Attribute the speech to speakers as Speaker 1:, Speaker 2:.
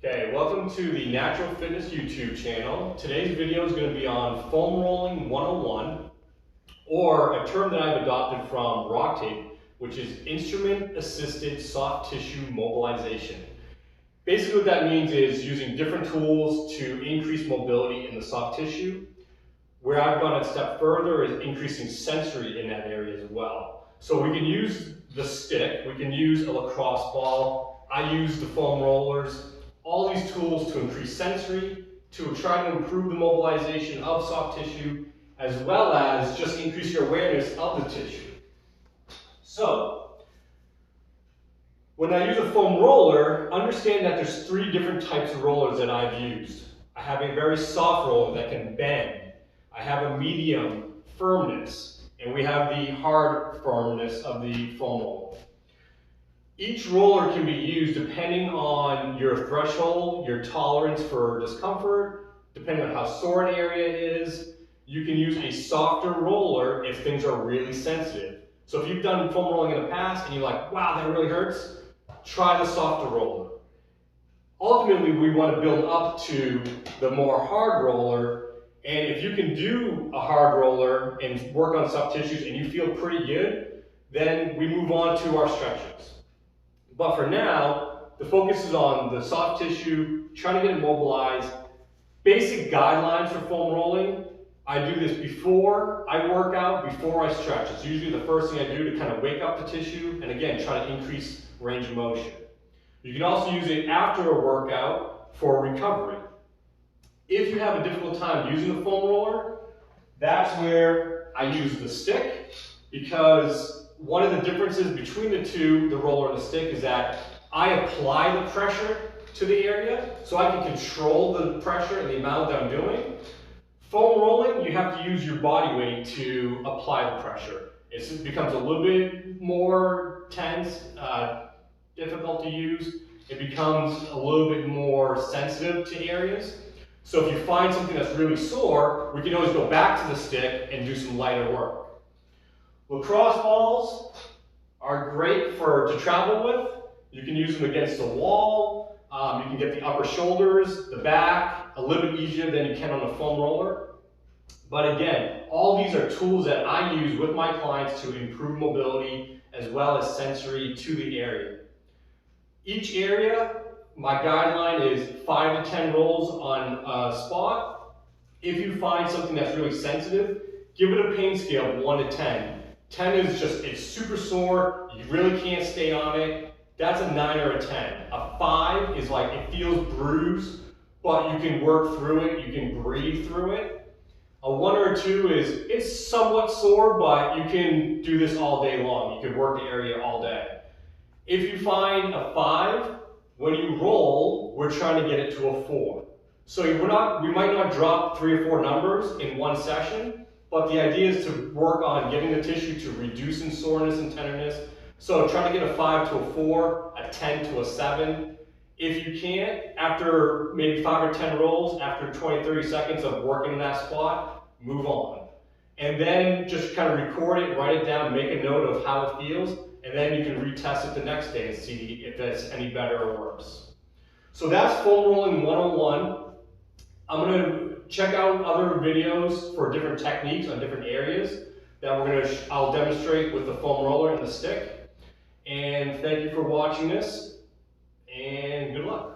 Speaker 1: Okay, welcome to the Natural Fitness YouTube channel. Today's video is going to be on foam rolling 101, or a term that I've adopted from Rock Tape, which is instrument assisted soft tissue mobilization. Basically what that means is using different tools to increase mobility in the soft tissue. Where I've gone a step further is increasing sensory in that area as well. So we can use the stick, we can use a lacrosse ball, I use the foam rollers, all these tools to increase sensory, to try to improve the mobilization of soft tissue, as well as just increase your awareness of the tissue. So, when I use a foam roller, understand that there's three different types of rollers that I've used. I have a very soft roller that can bend. I have a medium firmness, and we have the hard firmness of the foam roller. Each roller can be used depending on your threshold, your tolerance for discomfort, depending on how sore an area is. You can use a softer roller if things are really sensitive. So if you've done foam rolling in the past and you're like, wow, that really hurts, try the softer roller. Ultimately, we want to build up to the more hard roller, and if you can do a hard roller and work on soft tissues and you feel pretty good, then we move on to our stretches. But for now, the focus is on the soft tissue, trying to get it mobilized. Basic guidelines for foam rolling: I do this before I work out, before I stretch. It's usually the first thing I do to kind of wake up the tissue and again, try to increase range of motion. You can also use it after a workout for recovery. If you have a difficult time using the foam roller, that's where I use the stick, because one of the differences between the two, the roller and the stick, is that I apply the pressure to the area, so I can control the pressure and the amount that I'm doing. Foam rolling, you have to use your body weight to apply the pressure. It becomes a little bit more tense, difficult to use. It becomes a little bit more sensitive to areas. So if you find something that's really sore, we can always go back to the stick and do some lighter work. Lacrosse balls are great to travel with. You can use them against the wall. You can get the upper shoulders, the back, a little bit easier than you can on a foam roller. But again, all these are tools that I use with my clients to improve mobility as well as sensory to the area. Each area, my guideline is 5 to 10 rolls on a spot. If you find something that's really sensitive, give it a pain scale of 1 to 10. 10 is just, it's super sore, you really can't stay on it. That's a 9 or a 10. A 5 is like, it feels bruised, but you can work through it, you can breathe through it. A 1 or a 2 is, it's somewhat sore, but you can do this all day long. You can work the area all day. If you find a 5, when you roll, we're trying to get it to a 4. So we might not drop 3 or 4 numbers in one session, but the idea is to work on getting the tissue to reduce in soreness and tenderness. So try to get a 5 to a 4, a 10 to a 7. If you can't, after maybe 5 or 10 rolls, after 20, 30 seconds of working in that spot, move on. And then just kind of record it, write it down, make a note of how it feels, and then you can retest it the next day and see if it's any better or worse. So that's foam rolling 101. I'm going to check out other videos for different techniques on different areas that I'll demonstrate with the foam roller and the stick. And thank you for watching this, and good luck.